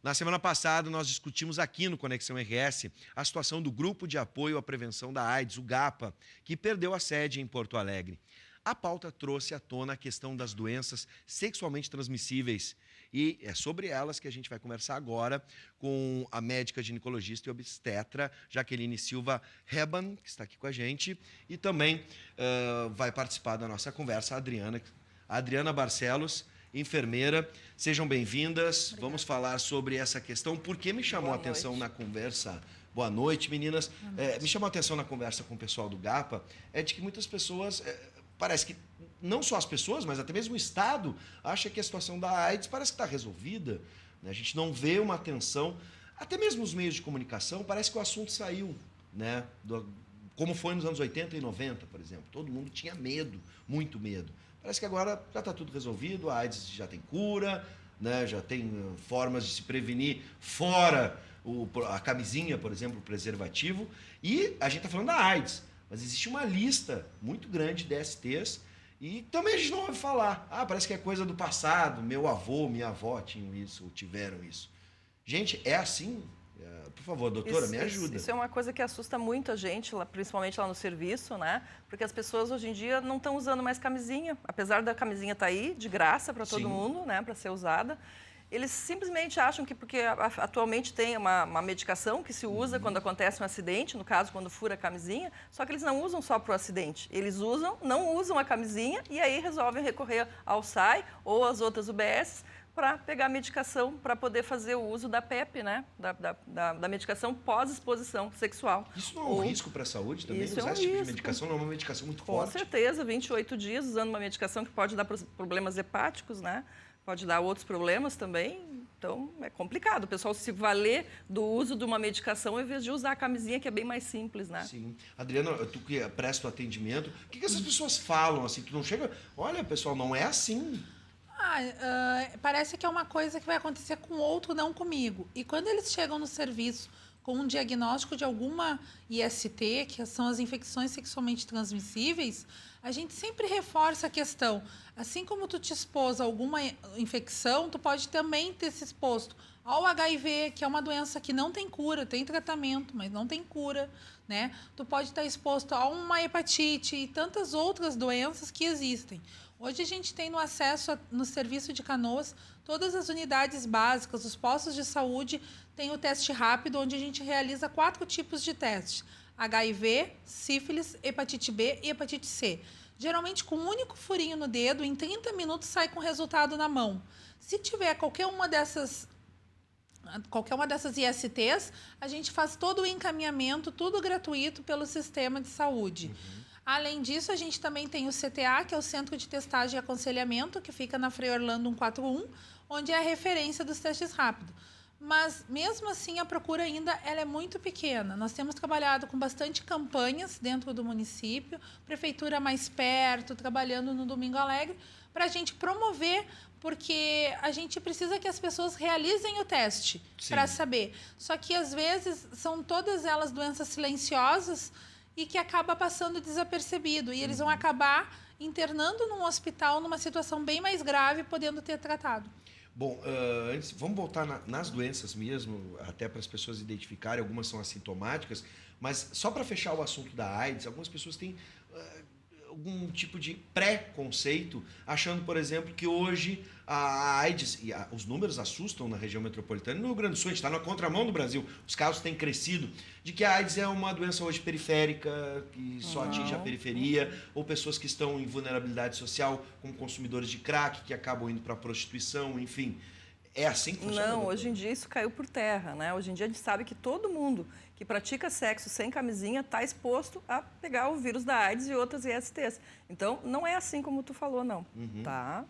Na semana passada, nós discutimos aqui no Conexão RS a situação do Grupo de Apoio à Prevenção da AIDS, o GAPA, que perdeu a sede em Porto Alegre. A pauta trouxe à tona a questão das doenças sexualmente transmissíveis e é sobre elas que a gente vai conversar agora com a médica ginecologista e obstetra Jaqueline Silva Reban, que está aqui com a gente, e também vai participar da nossa conversa a Adriana Barcelos, enfermeira. Sejam bem-vindas. Vamos falar sobre essa questão. Por que me chamou a atenção na conversa... Boa noite, meninas. Me chamou a atenção na conversa com o pessoal do GAPA é de que muitas pessoas... parece que não só as pessoas, mas até mesmo o Estado acha que a situação da AIDS parece que está resolvida. Né? A gente não vê uma atenção... Até mesmo os meios de comunicação, parece que o assunto saiu, né? Como foi nos anos 80 e 90, por exemplo. Todo mundo tinha medo, muito medo. Parece que agora já está tudo resolvido, a AIDS já tem cura, né? Já tem formas de se prevenir fora a camisinha, por exemplo, o preservativo. E a gente está falando da AIDS, mas existe uma lista muito grande de DSTs e também a gente não ouve falar. Parece que é coisa do passado, meu avô, minha avó tinham isso, ou tiveram isso. Gente, é assim? Por favor, doutora, me ajuda. Isso é uma coisa que assusta muito a gente, principalmente lá no serviço, né? Porque as pessoas hoje em dia não estão usando mais camisinha, apesar da camisinha estar aí, de graça para todo mundo, né? Para ser usada. Eles simplesmente acham que, porque atualmente tem uma medicação que se usa quando acontece um acidente, no caso, quando fura a camisinha, só que eles não usam só para o acidente. Eles não usam a camisinha e aí resolvem recorrer ao SAI ou às outras UBSs para pegar a medicação, para poder fazer o uso da PEP, né? Da medicação pós-exposição sexual. Isso não é um risco para a saúde também? Isso Usar é um esse tipo de risco. medicação não é uma medicação muito forte? Com certeza, 28 dias usando uma medicação que pode dar problemas hepáticos, né? Pode dar outros problemas também. Então, é complicado. O pessoal se valer do uso de uma medicação em vez de usar a camisinha, que é bem mais simples, né? Sim. Adriana, tu que presta o atendimento, o que essas pessoas falam? Assim, tu não chega... Olha, pessoal, não é assim. Parece que é uma coisa que vai acontecer com outro, não comigo. E quando eles chegam no serviço com um diagnóstico de alguma IST, que são as infecções sexualmente transmissíveis, a gente sempre reforça a questão. Assim como tu te expôs a alguma infecção, tu pode também ter se exposto ao HIV, que é uma doença que não tem cura, tem tratamento, mas não tem cura, né? Tu pode estar exposto a uma hepatite e tantas outras doenças que existem. Hoje a gente tem no acesso no serviço de Canoas, todas as unidades básicas, os postos de saúde têm o teste rápido, onde a gente realiza 4 tipos de teste: HIV, sífilis, hepatite B e hepatite C. Geralmente com um único furinho no dedo, em 30 minutos sai com o resultado na mão. Se tiver qualquer uma dessas ISTs, a gente faz todo o encaminhamento, tudo gratuito pelo sistema de saúde. Além disso, a gente também tem o CTA, que é o Centro de Testagem e Aconselhamento, que fica na Frei Orlando 141, onde é a referência dos testes rápidos. Mas, mesmo assim, a procura ainda ela é muito pequena. Nós temos trabalhado com bastante campanhas dentro do município, prefeitura mais perto, trabalhando no Domingo Alegre, para a gente promover, porque a gente precisa que as pessoas realizem o teste para saber. Só que, às vezes, são todas elas doenças silenciosas e que acaba passando desapercebido. E eles vão acabar internando num hospital numa situação bem mais grave, podendo ter tratado. Bom, antes, vamos voltar nas doenças mesmo, até para as pessoas identificarem, algumas são assintomáticas, mas só para fechar o assunto da AIDS, algumas pessoas têm algum tipo de preconceito, achando, por exemplo, que hoje a AIDS, e os números assustam na região metropolitana e no Rio Grande do Sul, a gente está na contramão do Brasil, os casos têm crescido, de que a AIDS é uma doença hoje periférica, que só atinge a periferia, ou pessoas que estão em vulnerabilidade social, como consumidores de crack, que acabam indo para a prostituição, enfim. É assim que funciona? Não, hoje em dia isso caiu por terra, né? Hoje em dia a gente sabe que todo mundo que pratica sexo sem camisinha está exposto a pegar o vírus da AIDS e outras ISTs. Então, não é assim como tu falou, não. Tá?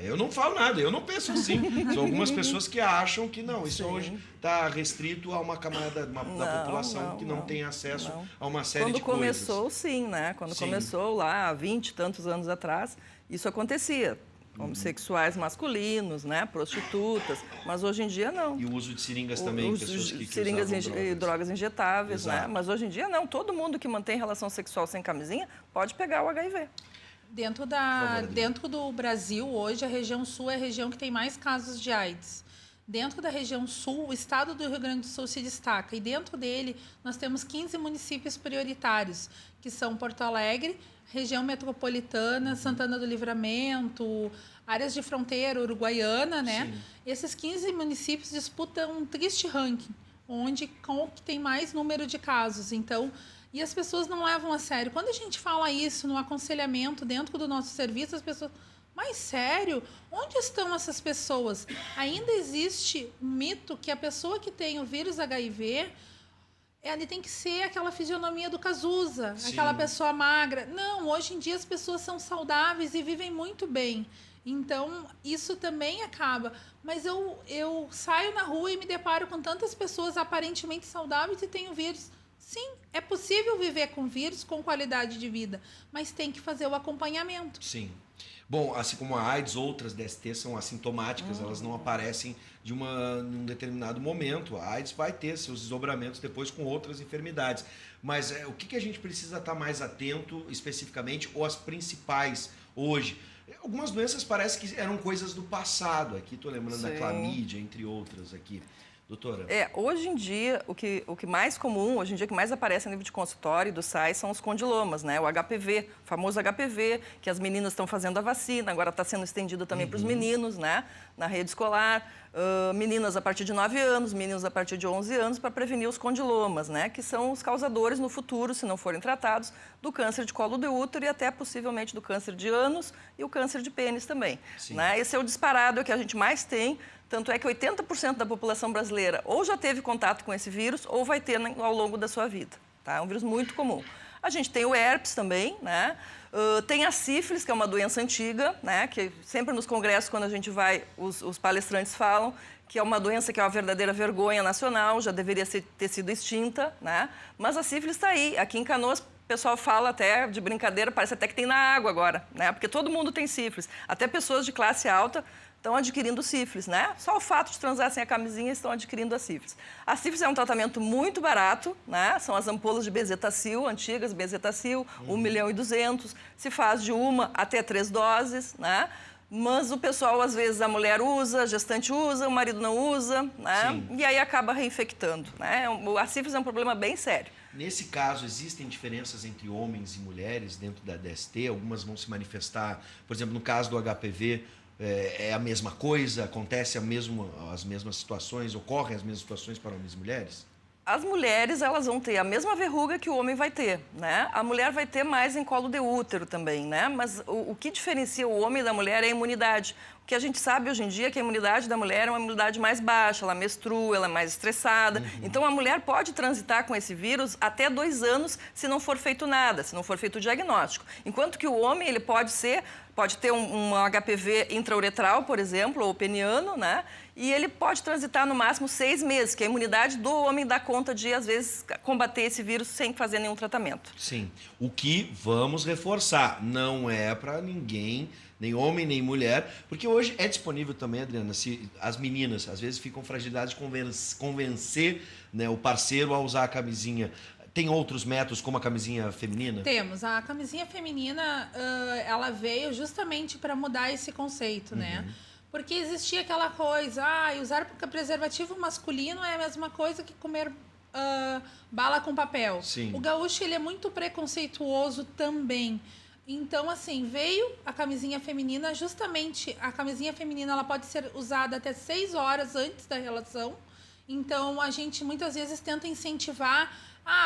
Eu não falo nada, eu não penso assim. São algumas pessoas que acham que não, isso hoje está restrito a uma camada da população que não tem acesso a uma série de coisas. Quando começou, sim, né? Quando começou lá, há 20 e tantos anos atrás, isso acontecia. Homossexuais masculinos, né? Prostitutas, mas hoje em dia não. E o uso de seringas também, pessoas que seringas e drogas injetáveis, Exato. né? Mas hoje em dia não, todo mundo que mantém relação sexual sem camisinha pode pegar o HIV. Dentro do Brasil, hoje, a região sul é a região que tem mais casos de AIDS. Dentro da região sul, o estado do Rio Grande do Sul se destaca. E dentro dele, nós temos 15 municípios prioritários, que são Porto Alegre, região metropolitana, Santana do Livramento, áreas de fronteira, Uruguaiana, né? Sim. Esses 15 municípios disputam um triste ranking, onde tem mais número de casos. Então, e as pessoas não levam a sério. Quando a gente fala isso no aconselhamento dentro do nosso serviço, as pessoas... Mas sério? Onde estão essas pessoas? Ainda existe um mito que a pessoa que tem o vírus HIV, ele tem que ser aquela fisionomia do Cazuza, Sim. aquela pessoa magra. Não, hoje em dia as pessoas são saudáveis e vivem muito bem. Então, isso também acaba. Mas eu saio na rua e me deparo com tantas pessoas aparentemente saudáveis e têm o vírus. Sim, é possível viver com vírus, com qualidade de vida, mas tem que fazer o acompanhamento. Sim. Bom, assim como a AIDS, outras DSTs são assintomáticas, elas não aparecem num determinado momento. A AIDS vai ter seus desdobramentos depois com outras enfermidades. Mas o que a gente precisa estar mais atento especificamente, ou as principais hoje? Algumas doenças parece que eram coisas do passado. Aqui estou lembrando da clamídia, entre outras aqui. Doutora? Hoje em dia, o que mais comum, hoje em dia, o que mais aparece a nível de consultório e do SAI são os condilomas, né? O HPV, o famoso HPV, que as meninas estão fazendo a vacina, agora está sendo estendido também para os meninos, né? Na rede escolar, meninas a partir de 9 anos, meninos a partir de 11 anos, para prevenir os condilomas, né? Que são os causadores no futuro, se não forem tratados, do câncer de colo de útero e até possivelmente do câncer de ânus e o câncer de pênis também. Né? Esse é o disparado que a gente mais tem. Tanto é que 80% da população brasileira ou já teve contato com esse vírus ou vai ter ao longo da sua vida. Tá? É um vírus muito comum. A gente tem o herpes também, né? Tem a sífilis, que é uma doença antiga, né? Que sempre nos congressos, quando a gente vai, os palestrantes falam que é uma doença que é uma verdadeira vergonha nacional, já deveria ter sido extinta, né? Mas a sífilis está aí. Aqui em Canoas, o pessoal fala até de brincadeira, parece até que tem na água agora, né? Porque todo mundo tem sífilis. Até pessoas de classe alta estão adquirindo sífilis, né? Só o fato de transar sem a camisinha estão adquirindo a sífilis. A sífilis é um tratamento muito barato, né? São as ampolas de bezetacil, antigas bezetacil, 1.200.000. Se faz de 1 até 3 doses, né? Mas o pessoal, às vezes, a mulher usa, a gestante usa, o marido não usa, né? Sim. E aí acaba reinfectando, né? A sífilis é um problema bem sério. Nesse caso, existem diferenças entre homens e mulheres dentro da DST? Algumas vão se manifestar, por exemplo, no caso do HPV, é a mesma coisa? Acontece as mesmas situações? Ocorrem as mesmas situações para homens e mulheres? As mulheres, elas vão ter a mesma verruga que o homem vai ter, né? A mulher vai ter mais em colo de útero também, né? Mas o que diferencia o homem da mulher é a imunidade. O que a gente sabe hoje em dia é que a imunidade da mulher é uma imunidade mais baixa, ela menstrua, ela é mais estressada. Então, a mulher pode transitar com esse vírus até 2 anos se não for feito nada, se não for feito o diagnóstico. Enquanto que o homem, ele pode ter um HPV intrauretral, por exemplo, ou peniano, né? E ele pode transitar no máximo 6 meses, que a imunidade do homem dá conta de, às vezes, combater esse vírus sem fazer nenhum tratamento. Sim. O que, vamos reforçar, não é para ninguém, nem homem, nem mulher, porque hoje é disponível também, Adriana, se as meninas, às vezes, ficam fragilidades de convencer, né, o parceiro a usar a camisinha. Tem outros métodos, como a camisinha feminina? Temos. A camisinha feminina, ela veio justamente para mudar esse conceito, né? Porque existia aquela coisa, usar preservativo masculino é a mesma coisa que comer bala com papel. Sim. O gaúcho, ele é muito preconceituoso também. Então, assim, veio a camisinha feminina, justamente a camisinha feminina ela pode ser usada até 6 horas antes da relação. Então, a gente muitas vezes tenta incentivar,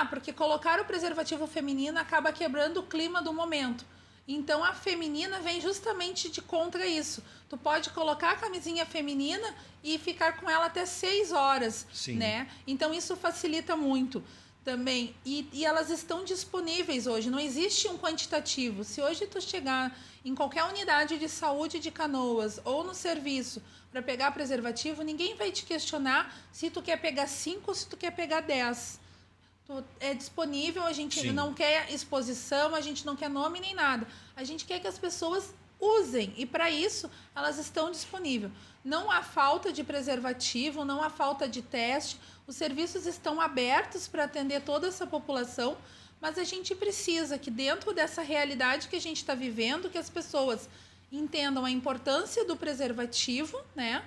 porque colocar o preservativo feminino acaba quebrando o clima do momento. Então, a feminina vem justamente de contra isso. Tu pode colocar a camisinha feminina e ficar com ela até 6 horas, Sim. né? Então, isso facilita muito também. E elas estão disponíveis hoje, não existe um quantitativo. Se hoje tu chegar em qualquer unidade de saúde de Canoas ou no serviço para pegar preservativo, ninguém vai te questionar se tu quer pegar 5 ou se tu quer pegar 10. É disponível, a gente não quer exposição, a gente não quer nome nem nada. A gente quer que as pessoas usem e, para isso, elas estão disponíveis. Não há falta de preservativo, não há falta de teste. Os serviços estão abertos para atender toda essa população, mas a gente precisa que, dentro dessa realidade que a gente está vivendo, que as pessoas entendam a importância do preservativo, né?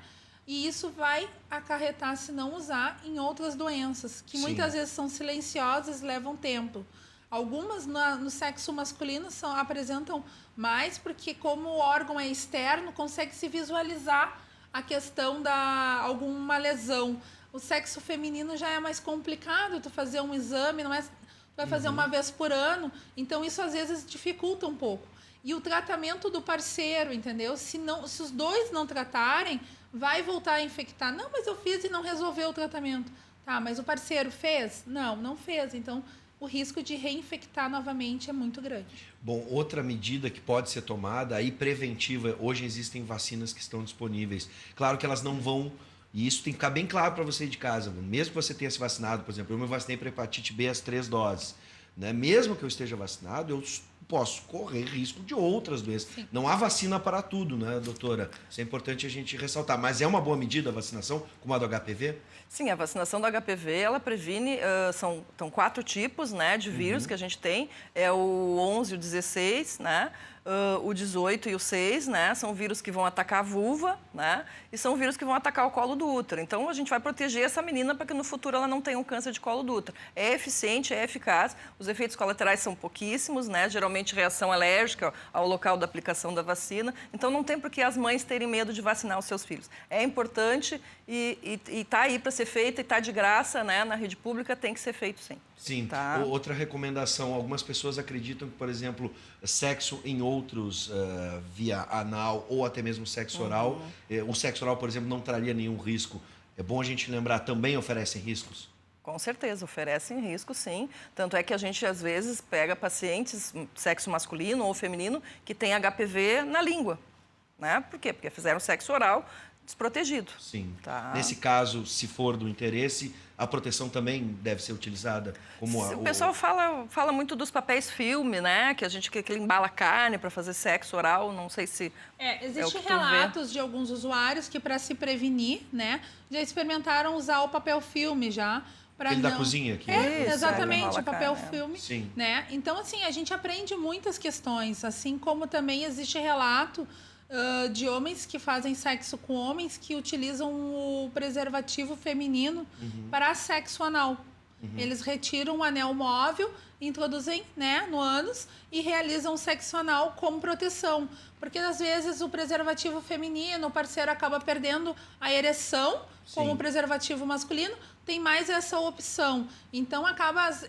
e isso vai acarretar, se não usar, em outras doenças, que muitas vezes são silenciosas, levam tempo. Algumas no sexo masculino apresentam mais, porque como o órgão é externo, consegue se visualizar a questão da alguma lesão. O sexo feminino já é mais complicado, tu fazer um exame, não é, tu vai fazer uma vez por ano, então isso às vezes dificulta um pouco. E o tratamento do parceiro, entendeu? Se os dois não tratarem, vai voltar a infectar. Não, mas eu fiz e não resolveu o tratamento. Tá, mas o parceiro fez? Não, não fez. Então, o risco de reinfectar novamente é muito grande. Bom, outra medida que pode ser tomada, aí preventiva, hoje existem vacinas que estão disponíveis. Claro que elas não vão, e isso tem que ficar bem claro para você de casa, mesmo que você tenha se vacinado, por exemplo, eu me vacinei para hepatite B as 3 doses, né? Mesmo que eu esteja vacinado, eu posso correr risco de outras doenças. Sim. Não há vacina para tudo, né, doutora? Isso é importante a gente ressaltar. Mas é uma boa medida a vacinação, como a do HPV? Sim, a vacinação do HPV, ela previne, são 4 tipos, né, de vírus que a gente tem. É o 11 e o 16, né? O 18 e o 6, né? São vírus que vão atacar a vulva, né? E são vírus que vão atacar o colo do útero. Então, a gente vai proteger essa menina para que no futuro ela não tenha um câncer de colo do útero. É eficiente, é eficaz. Os efeitos colaterais são pouquíssimos, né? Geralmente reação alérgica ao local da aplicação da vacina. Então, não tem por que as mães terem medo de vacinar os seus filhos. É importante e está aí para ser feito e está de graça, né? Na rede pública tem que ser feito, sim. Sim. Tá. Outra recomendação, algumas pessoas acreditam que, por exemplo, sexo em outros via anal ou até mesmo sexo oral, o sexo oral, por exemplo, não traria nenhum risco. É bom a gente lembrar, também oferecem riscos? Com certeza, oferecem risco, sim. Tanto é que a gente, às vezes, pega pacientes, sexo masculino ou feminino, que tem HPV na língua. Né? Por quê? Porque fizeram sexo oral desprotegido. Sim. Tá. Nesse caso, se for do interesse, a proteção também deve ser utilizada como o pessoal fala muito dos papéis filme, né? Que a gente que embala carne para fazer sexo oral, não sei se existem relatos de alguns usuários que, para se prevenir, né, já experimentaram usar o papel filme já. Aquele da cozinha aqui. Exatamente, o papel filme. Sim. Né? Então, assim, a gente aprende muitas questões, assim como também existe relato de homens que fazem sexo com homens que utilizam o preservativo feminino para sexo anal. Eles retiram o anel móvel, introduzem, né, no ânus e realizam o sexo anal como proteção. Porque, às vezes, o preservativo feminino, o parceiro acaba perdendo a ereção, como o preservativo masculino, tem mais essa opção. Então,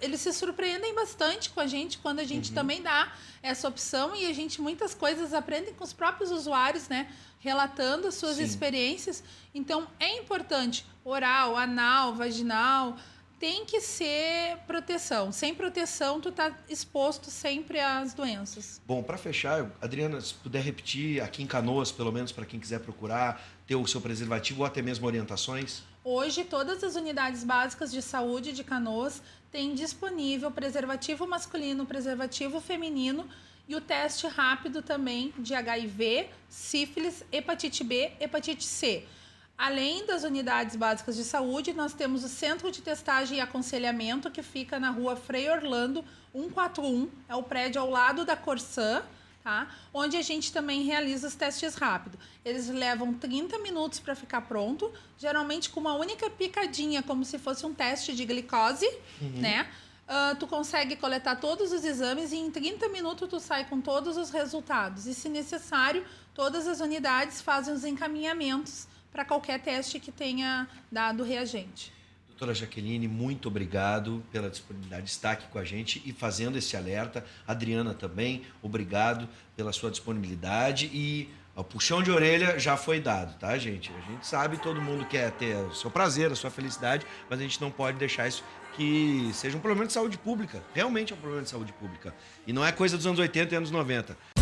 eles se surpreendem bastante com a gente quando a gente também dá essa opção e a gente, muitas coisas, aprendem com os próprios usuários, né? Relatando as suas experiências. Então, é importante, oral, anal, vaginal, tem que ser proteção. Sem proteção, tu tá exposto sempre às doenças. Bom, para fechar, Adriana, se puder repetir aqui em Canoas, pelo menos para quem quiser procurar, ter o seu preservativo ou até mesmo orientações. Hoje, todas as unidades básicas de saúde de Canoas têm disponível preservativo masculino, preservativo feminino e o teste rápido também de HIV, sífilis, hepatite B, hepatite C. Além das unidades básicas de saúde, nós temos o Centro de Testagem e Aconselhamento, que fica na rua Frei Orlando, 141, é o prédio ao lado da Corsã, tá? Onde a gente também realiza os testes rápidos. Eles levam 30 minutos para ficar pronto, geralmente com uma única picadinha, como se fosse um teste de glicose, né? Tu consegue coletar todos os exames e em 30 minutos tu sai com todos os resultados. E, se necessário, todas as unidades fazem os encaminhamentos para qualquer teste que tenha dado reagente. Doutora Jaqueline, muito obrigado pela disponibilidade de estar aqui com a gente e fazendo esse alerta. Adriana também, obrigado pela sua disponibilidade e o puxão de orelha já foi dado, tá, gente? A gente sabe, todo mundo quer ter o seu prazer, a sua felicidade, mas a gente não pode deixar isso que seja um problema de saúde pública. Realmente é um problema de saúde pública. E não é coisa dos anos 80 e anos 90.